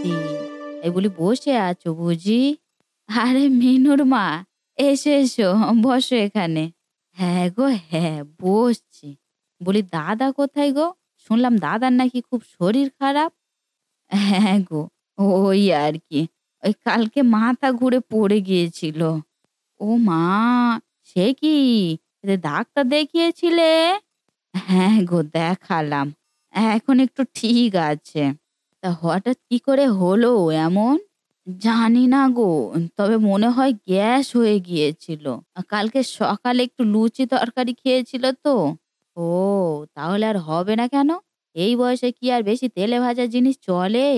কি? এই বলি বসে আছো বুঝি? আরে মিনুর মা, এসো এসো, বসো এখানে। হ্যাঁ গো, হ্যাঁ বসছি। বলি দাদা কোথায় গো? শুনলাম দাদার নাকি খুব শরীর খারাপ। হ্যাঁ গো, ওই আর কি। ওই কালকে মাথা ঘুরে পড়ে গিয়েছিল। ও মা! সে কি? ডাক্তার দেখিয়েছিলে? হ্যাঁ গো, দেখালাম। এখন একটু ঠিক আছে। তা হঠাৎ কি করে হলো এমন? জানি না গো। তবে মনে হয় গ্যাস হয়ে গিয়েছিল। কালকে সকালে একটু লুচি তরকারি খেয়েছিল তো। ও, তাহলে আর হবে না কেন? এই বয়সে কি আর বেশি তেলে ভাজা জিনিস চলে?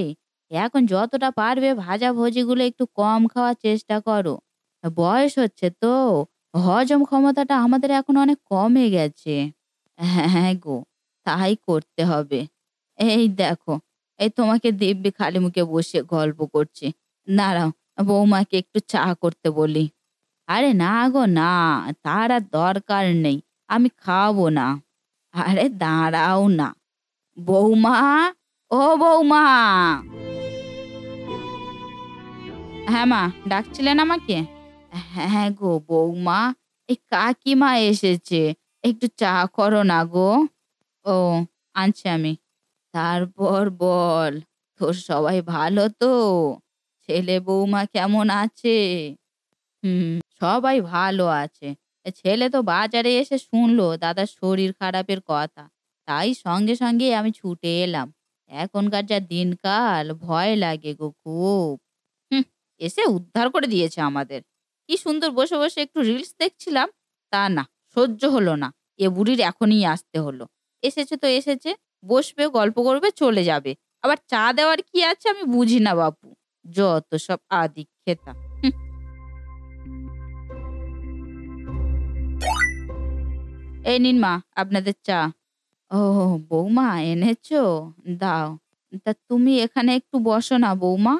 এখন যতটা পারবে ভাজাভুজিগুলো একটু কম খাওয়ার চেষ্টা করো। বয়স হচ্ছে তো, হজম ক্ষমতাটা আমাদের এখন অনেক কমে গেছে। হ্যাঁ গো, তাই করতে হবে। এই দেখো, এই তোমাকে দিব্যি খালি মুখে বসে গল্প করছি। দাঁড়াও, বৌমাকে একটু চা করতে বলি। আরে না গো না, তার আর দরকার নেই। আমি খাওয়াবো না। আরে দাঁড়াও না। বৌমা, ও বৌমা! হ্যাঁ মা, ডাকছিলেন আমাকে? হ্যাঁ গো বৌমা, এই কাকিমা এসেছে। একটু চা করো না গো। ও, আনছি আমি। তারপর বল, তোর সবাই ভালো তো? ছেলে বৌমা কেমন আছে? হুম, সবাই ভালো আছে। ছেলে তো বাজারে এসে শুনলো দাদার শরীর খারাপের কথা। তাই সঙ্গে সঙ্গে আমি ছুটে এলাম। এখনকার যা দিনকাল, ভয় লাগে গো খুব। হুম, এসে উদ্ধার করে দিয়েছে আমাদের। কি সুন্দর বসে বসে একটু রিলস দেখছিলাম। তা না, সহ্য হলো না। এ বুড়ির এখনই আসতে হলো। এসেছে তো এসেছে, বসবে গল্প করবে চলে যাবে। আবার চা দেওয়ার কি আছে আমি বুঝি না বাপু। যত সব আদিক্ষেতা। হুম। এই নিন মা, আপনাদের চা। ও বৌমা, এনেছো? দাও। তা তুমি এখানে একটু বসো না বৌমা,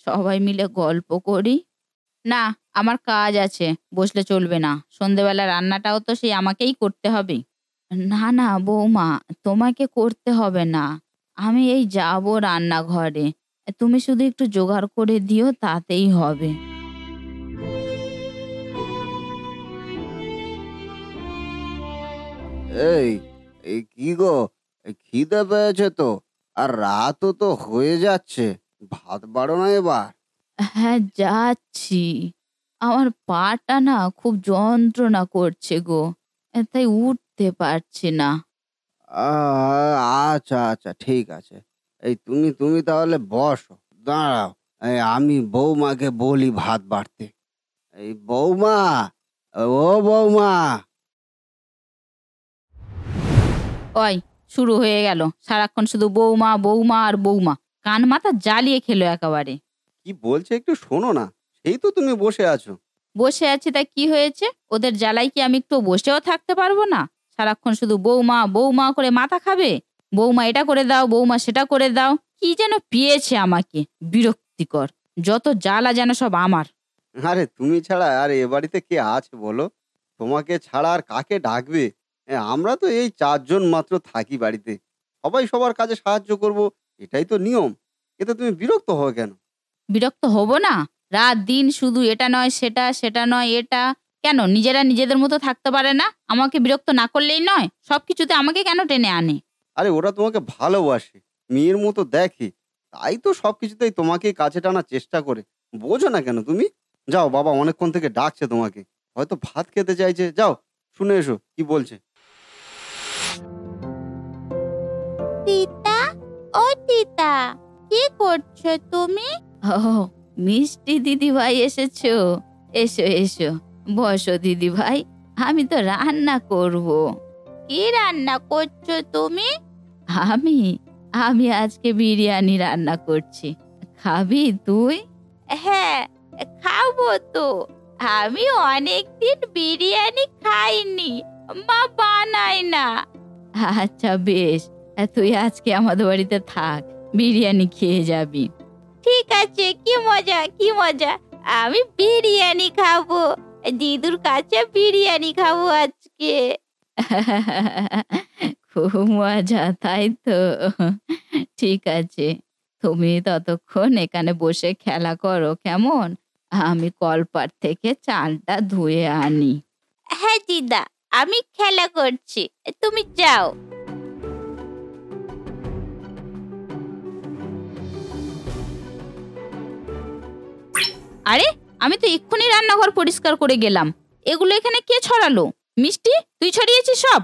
সবাই মিলে গল্প করি। না, আমার কাজ আছে, বসলে চলবে না। সন্ধেবেলা রান্নাটাও তো সেই আমাকেই করতে হবে। না না বৌমা, তোমাকে করতে হবে না। আমি এই যাবো রান্নাঘরে। তুমি শুধু একটু জোগাড় করে দিও, তাতেই হবে। এই, এই কি গো? এই খিদে পেয়েছে তো? আর রাতও তো হয়ে যাচ্ছে। ভাত বাড়ো না এবার। হ্যাঁ, যাচ্ছি। আমার পাটা না খুব যন্ত্রণা করছে গো। তাই উঠতে পারছি না। আচ্ছা আচ্ছা, ঠিক আছে। এই তুমি তুমি তাহলে বসো। দাঁড়াও, এই আমি বৌমাকে বলি ভাত বাড়তে। এই বৌমা, ও বৌমা! ওই, শুরু হয়ে গেল। সারাক্ষণ শুধু বৌমা, বৌমা আর বৌমা। কান মাথা জ্বালিয়ে খেলো একেবারে। কি বলছে একটু শোনো না। সেই তো তুমি বসে আছো। বসে আছি তাই কি হয়েছে? ওদের জ্বালায় কি আমি একটু বসেও থাকতে পারবো না? সারাক্ষণ শুধু বৌমা, বৌমা করে মাথা খাবে। বৌমা এটা করে দাও, বৌমা সেটা করে দাও। কি যেন পেয়েছে আমাকে। বিরক্তিকর। যত জ্বালা যেন সব আমার। আরে তুমি ছাড়া আর এ বাড়িতে কে আছে বলো? তোমাকে ছাড়া আর কাকে ডাকবে? আমরা তো এই ৪ জন মাত্র থাকি বাড়িতে। সবাই সবার কাজে সাহায্য করব, এটাই তো নিয়ম। এতে তুমি বিরক্ত হও কেন? বিরক্ত হব না? রাত দিন শুধু এটা নয় সেটা, সেটা নয় এটা। কেন নিজেরা নিজেদের মতো থাকতে পারে না? আমাকে বিরক্ত না করলেই নয়? সবকিছুতে আমাকে কেন টেনে আনে? আরে ওরা তোমাকে ভালোবাসে, মেয়ের মতো দেখে। তাই তো সবকিছুতেই তোমাকেই কাছে টানার চেষ্টা করে। বোঝো না কেন তুমি? যাও, বাবা অনেকক্ষণ থেকে ডাকছে তোমাকে। হয়তো ভাত খেতে চাইছে। যাও, শুনে এসো কি বলছে। তিতা, ও তিতা, কি করছো তুমি? ও, মিষ্টি দিদি ভাই এসেছো। এসো এসো, বসো দিদি ভাই। আমি তো রান্না করব। কি রান্না করছো তুমি? আমি আমি আজকে বিরিয়ানি রান্না করছি। খাবি তুই? হ্যাঁ, খাবো তো। আমি অনেকদিন বিরিয়ানি খাইনি, মা বানায় না। আচ্ছা বেশ, তুই আজকে আমাদের বাড়িতে থাক, বিরিয়ানি খেয়ে যাবি। ঠিক আছে, কি মজা কি মজা। আমি বিরিয়ানি খাবো। দিদুর কাছে বিরিয়ানি খাবো আজকে। খুব মজা তাই তো? ঠিক আছে, তুমি ততক্ষণ এখানে বসে খেলা করো কেমন? আমি কলপার থেকে চালটা ধুয়ে আনি। হ্যাঁ দিদা, আমি খেলা করছি, তুমি যাও। আরে, আমি তো এক্ষুনি রান্নাঘর পরিষ্কার করে গেলাম। এগুলো এখানে কে ছড়ালো? মিষ্টি, তুই ছড়িয়েছিস সব?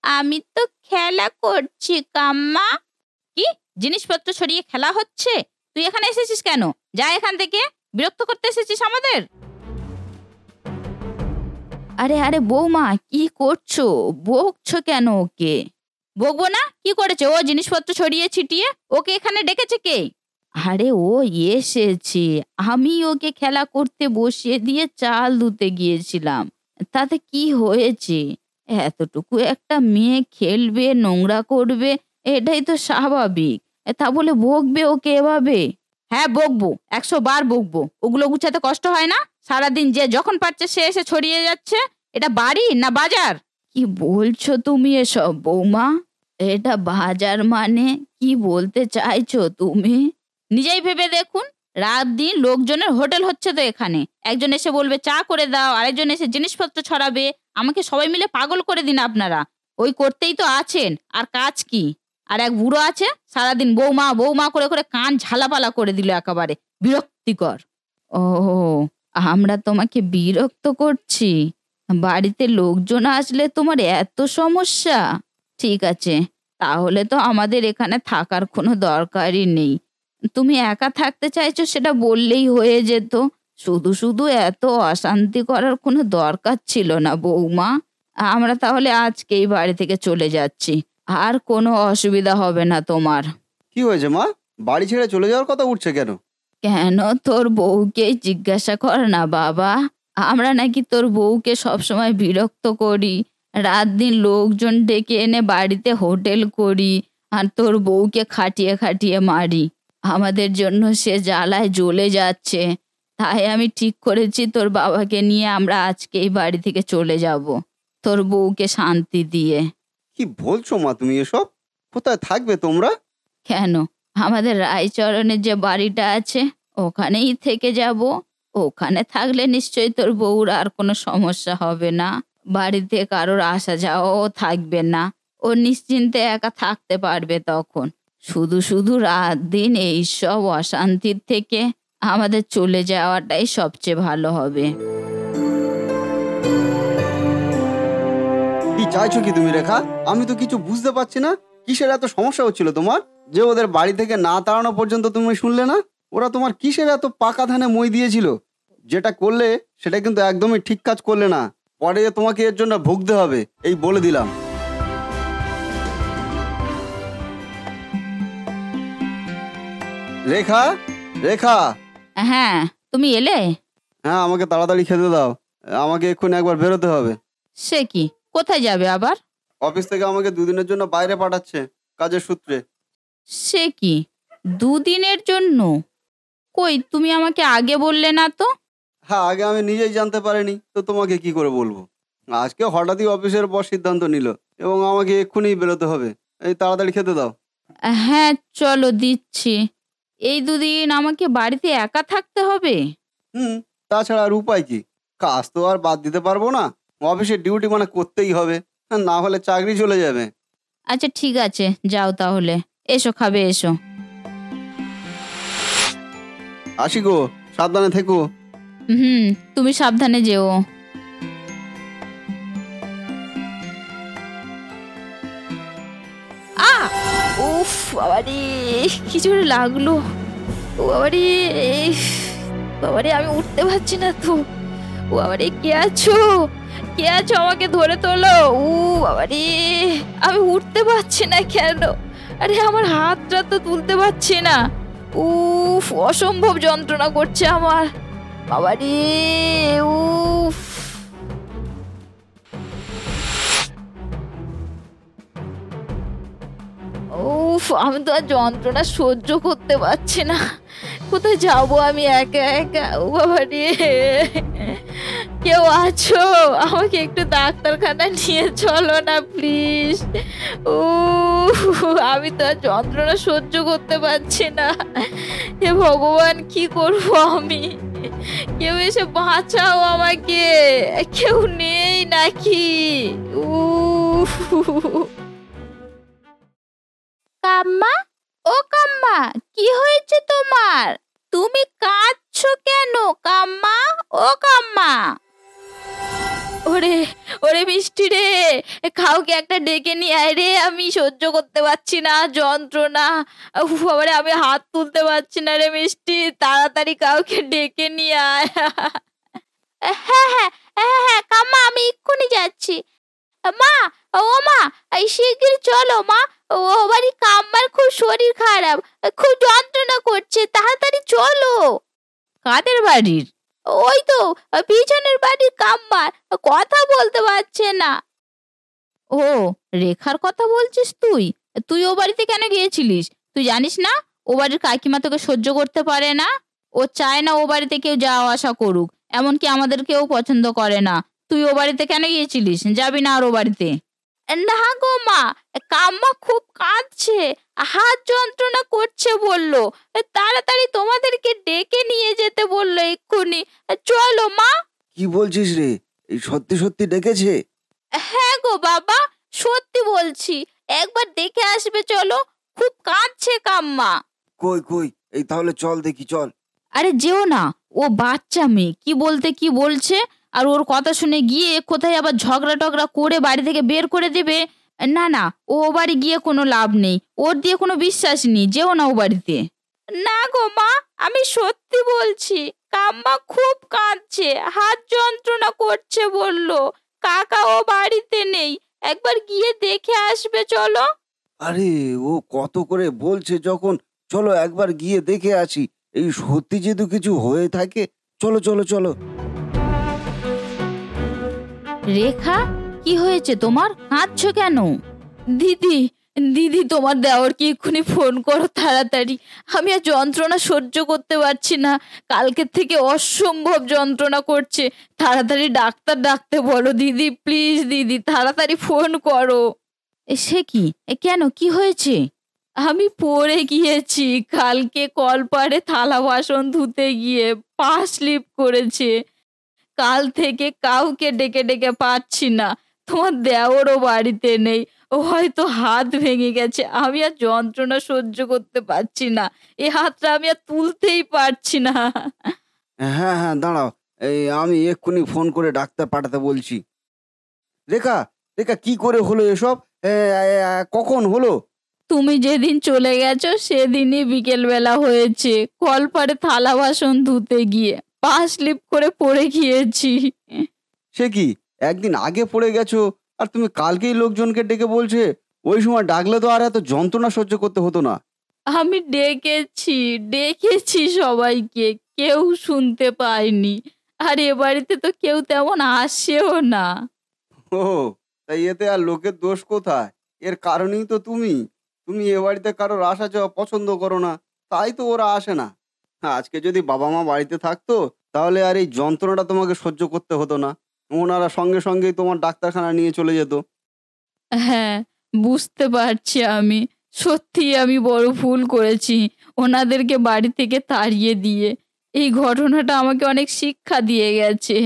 আমি তো খেলা করছি কাম্মা। কি জিনিসপত্র ছড়িয়ে খেলা হচ্ছে? তুই এখানে এসেছিস কেন? যা এখান থেকে, বিরক্ত করতে এসেছিস আমাদের। আরে আরে বৌমা, কি করছো? বকছো কেন ওকে? বকবো না? কি করেছে ও? জিনিসপত্র ছড়িয়ে ছিটিয়ে ওকে এখানে ডেকেছে কে? আরে ও এসেছে, আমি ওকে খেলা করতে বসিয়ে দিয়ে চাল ধুতে গিয়েছিলাম। তাতে কি হয়েছে? এতটুকু একটা মেয়ে খেলবে, নোংরা করবে, এটাই তো স্বাভাবিক। তা বলে বকবে ওকে এভাবে? হ্যাঁ বকবো, 100 বার বকবো। ওগুলো গুছাতে কষ্ট হয় না? সারাদিন যে যখন পারছে সে এসে ছড়িয়ে যাচ্ছে। এটা বাড়ি না বাজার? কি বলছো তুমি এসব বৌমা? এটা বাজার মানে কি বলতে চাইছো তুমি? নিজেই ভেবে দেখুন, রাত দিন লোকজনের হোটেল হচ্ছে তো এখানে। একজন এসে বলবে চা করে দাও, আরেকজন এসে জিনিসপত্র ছড়াবে। আমাকে সবাই মিলে পাগল করে দিন আপনারা। ওই করতেই তো আছেন, আর কাজ কি? আর এক বুড়ো আছে, সারাদিন বৌমা বৌমা করে করে কান ঝালাপালা করে দিল, একেবারে বিরক্তিকর। ও, আমরা তোমাকে বিরক্ত করছি? বাড়িতে লোকজন আসলে তোমার এত সমস্যা? ঠিক আছে, তাহলে তো আমাদের এখানে থাকার কোনো দরকারই নেই। তুমি একা থাকতে চাইছো সেটা বললেই হয়ে যেত। শুধু শুধু এত অশান্তি করার কোনো দরকার ছিল না বৌমা। আমরা তাহলে আজকেই বাড়ি থেকে চলে যাচ্ছি। আর কোনো অসুবিধা হবে না তোমার। কি হয়েছে মা? বাড়ি ছেড়ে চলে যাওয়ার কথা উঠছে কেন? কেন, তোর বউকে জিজ্ঞাসা কর না বাবা। আমরা নাকি তোর বউকে সবসময় বিরক্ত করি, রাত দিন লোকজন ডেকে এনে বাড়িতে হোটেল করি, আর তোর বউকে খাটিয়ে খাটিয়ে মারি। আমাদের জন্য সে জ্বালায় জ্বলে যাচ্ছে। তাই আমি ঠিক করেছি তোর বাবাকে নিয়ে আমরা আজকেই বাড়ি থেকে চলে যাব, তোর বউকে শান্তি দিয়ে। কি বলছো মা তুমি এসব? কোথায় থাকবে তোমরা? কেন, আমাদের রায়চরণের যে বাড়িটা আছে ওখানেই থেকে যাব। ওখানে থাকলে নিশ্চয়ই তোর বউর আর কোনো সমস্যা হবে না। বাড়িতে কারোর আসা যাওয়াও থাকবে না। ও নিশ্চিন্তে একা থাকতে পারবে তখন। শুধু শুধু রাত দিন এইসব অশান্তির থেকে আমাদের চলে যাওয়াটাই সবচেয়ে ভালো হবে। কি চাইছো কি তুমি রেখা? আমি তো কিছু বুঝতে পারছি না। কিসের এত সমস্যা হচ্ছিল তোমার যে ওদের বাড়ি থেকে না তাড়ানো পর্যন্ত তুমি শুনলে না? ওরা তোমার কিসের এত পাকা ধানে মই দিয়েছিল? যেটা করলে সেটা কিন্তু একদমই ঠিক কাজ করলে না। পরে তোমাকে এর জন্য ভুগতে হবে, এই বলে দিলাম। রেখা, রেখা। হ্যাঁ, তুমি এলে? হ্যাঁ, আমাকে তাড়াতাড়ি খেতে দাও। আমাকে এক্ষুনি একবার বেরোতে হবে। সে কি, কোথায় যাবে আবার? অফিস থেকে আমাকে 2 দিনের জন্য বাইরে পাঠাচ্ছে, কাজের সূত্রে। সে কি, 2 দিনের জন্য? কই, তুমি আমাকে আগে বললে না তো? হ্যাঁ, আগে আমি নিজেই জানতে পারিনি, তো তোমাকে কি করে বলবো? আজকে হঠাৎই অফিসের বস সিদ্ধান্ত নিল এবং আমাকে এক্ষুনি বেরোতে হবে। এই তাড়াতাড়ি খেতে দাও। হ্যাঁ চলো দিচ্ছি। এই 2 দিন আমাকে বাড়িতে একা থাকতে হবে? তাছাড়া আর উপায় কি? কাজ তো আর বাদ দিতে পারবো না। অফিসের ডিউটি মানে করতেই হবে, না হলে চাকরি চলে যাবে। আচ্ছা ঠিক আছে, যাও তাহলে। এসো, খাবে এসো। আসি গো, সাবধানে থেকো। তুমি সাবধানে যেও। উফ বাবারে, কি জোরে লাগলো। ও বাবারে, বাবারে আমি উঠতে পারছি না তো। ও বাবারে, কে আছো? কে আছো? আমাকে ধরে তোলো। ও বাবারে, আমি উঠতে পারছি না কেন? আরে আমার হাতটা তো তুলতে পারছি না। উফ, অসম্ভব যন্ত্রণা করছে আমার। বাবারে, উফ। উফ, আমি তো আর যন্ত্রণা সহ্য করতে পারছি না। কোথায় যাবো আমি একা একা? ও বাবা রে। কেউ আছো? আমাকে একটু ডাক্তারখানা নিয়ে চলো না প্লিজ। ও, আমি তো আর যন্ত্রণা সহ্য করতে পারছি না। হে ভগবান, কি করব আমি? কেউ এসে বাঁচাও আমাকে। কেউ নেই নাকি? উফ। কাম্মা, ও কাম্মা, কি হয়েছে তোমার? তুমি কাঁদছো কেন কাম্মা? ও কাম্মা। ওরে, ওরে মিষ্টি রে, কাউকে একটা ডেকে নিয়ে আয় রে, আমি সহ্য করতে পারছি না যন্ত্রণা। উফ বাবারে, আমি হাত তুলতে পারছি না রে মিষ্টি, তাড়াতাড়ি কাউকে ডেকে নিয়ে আয়। হ্যাঁ হ্যাঁ হ্যাঁ হ্যাঁ কাম্মা, আমি এক্ষুনি যাচ্ছি। মা, ও মা, এই শিগগির চলো মা। ও বাড়ি কাম্মার খুব শরীর খারাপ, খুব যন্ত্রণা করছে, তাড়াতাড়ি চলো। কাদের বাড়ির? ওই তো পিছনের বাড়ির কাম্মার, কথা বলতে পারছে না। ও, রেখার কথা বলছিস তুই? তুই ও বাড়িতে কেন গিয়েছিলিস? তুই জানিস না ও বাড়ির কাকিমা তোকে সহ্য করতে পারে না? ও চায় না ও বাড়িতে কেউ যাওয়া আসা করুক, এমনকি আমাদেরকেও পছন্দ করে না। তুই ও বাড়িতে কেন গিয়েছিলিস? যাবি না আর ও বাড়িতে? না গো মা, কাম্মা খুব কাঁদছে, হাত যন্ত্রণা করছে বললো, তাড়াতাড়ি তোমাদেরকে ডেকে নিয়ে যেতে বললো এক্ষুনি। চলো মা। কি বলছিস রে? এই সত্যি সত্যি ডেকেছে? হ্যাঁ গো বাবা, সত্যি বলছি, একবার দেখে আসবে চলো, খুব কাঁদছে কাম্মা। কই কই, এই তাহলে চল দেখি, চল। আরে যেও না, ও বাচ্চা মেয়ে, কি বলতে কি বলছে, আর ওর কথা শুনে গিয়ে কোথায় আবার ঝগড়া টগড়া করে বাড়ি থেকে বের করে দেবে। না না, ও বাড়ি গিয়ে কোনো লাভ নেই, ওর দিয়ে কোনো বিশ্বাস নেই, যেও না ও বাড়িতে। না গো মা, আমি সত্যি বলছি, কাম্মা খুব কাঁদছে, হাত যন্ত্রণা করছে বললো, কাকা ও বাড়িতে নেই, একবার গিয়ে দেখে আসবে চলো। আরে ও কত করে বলছে যখন, চলো একবার গিয়ে দেখে আসি। এই সত্যি যদি কিছু হয়ে থাকে, চলো চলো চলো। রেখা, কি হয়েছে তোমার? কাঁদছো কেন? দিদি, দিদি তোমার দেওরকে এক্ষুনি ফোন করো তাড়াতাড়ি, আমি আর যন্ত্রণা সহ্য করতে পারছি না, কালকের থেকে অসম্ভব যন্ত্রণা করছে, তাড়াতাড়ি ডাক্তার ডাকতে বলো দিদি, প্লিজ দিদি তাড়াতাড়ি ফোন করো। সে কি? কেন, কি হয়েছে? আমি পড়ে গিয়েছি কালকে কলপাড়ে থালা বাসন ধুতে গিয়ে, পা স্লিপ করেছে, কাল থেকে কাউকে ডেকে ডেকে পাচ্ছি না, তোমার দেওরও বাড়িতে নেই, ও হয়তো হাত ভেঙে গেছে, আমি আর যন্ত্রণা সহ্য করতে পারছি না, এই হাতটা আমি আর তুলতেই পারছি না। হ্যাঁ হ্যাঁ, দাঁড়াও, এই আমি এক্ষুনি ফোন করে ডাক্তার পাঠাতে বলছি। রেখা, রেখা, কি করে হলো এসব? কখন হলো? তুমি যেদিন চলে গেছো সেদিনই বিকেলবেলা হয়েছে, কলপাড়ে থালা বাসন ধুতে গিয়ে পা স্লিপ করে পড়ে গিয়েছি। সে কি, একদিন আগে পড়ে গেছো আর তুমি কালকেই লোকজনকে ডেকে বলছে? ওই সময় ডাকলে তো আর এত যন্ত্রণা সহ্য করতে হতো না। আমি ডেকেছি ডেকেছি সবাইকে, কেউ শুনতে পায়নি, আর এ বাড়িতে তো কেউ তেমন আসেও না। ও, তাই এতে আর লোকের দোষ কোথায়? এর কারণেই তো তুমি। তুমি এ বাড়িতে কারোর আসা যাওয়া পছন্দ করো না, তাই তো ওরা আসে না। আজকে যদি বাবা মা বাড়িতে থাকতো, তাহলে আর এই যন্ত্রণাটা তোমাকে সহ্য করতে হতো না। ওনারা সঙ্গে সঙ্গেই তোমার ডাক্তারখানা নিয়ে চলে যেত। হ্যাঁ, বুঝতে পারছি আমি, সত্যিই আমি বড় ভুল করেছি ওনাদেরকে বাড়ি থেকে তাড়িয়ে দিয়ে। এই ঘটনাটা আমাকে অনেক শিক্ষা দিয়ে গেছে।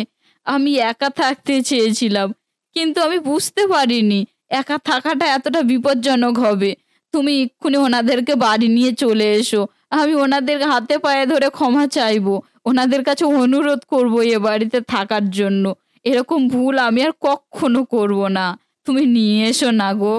আমি একা থাকতে চেয়েছিলাম, কিন্তু আমি বুঝতে পারিনি একা থাকাটা এতটা বিপজ্জনক হবে। তুমি এক্ষুনি ওনাদেরকে বাড়ি নিয়ে চলে এসো, আমি ওনাদের হাতে পায়ে ধরে ক্ষমা চাইবো, ওনাদের কাছে অনুরোধ করবো এ বাড়িতে থাকার জন্য। এরকম ভুল আমি আর কক্ষনো করব না। তুমি নিয়ে এসো না গো।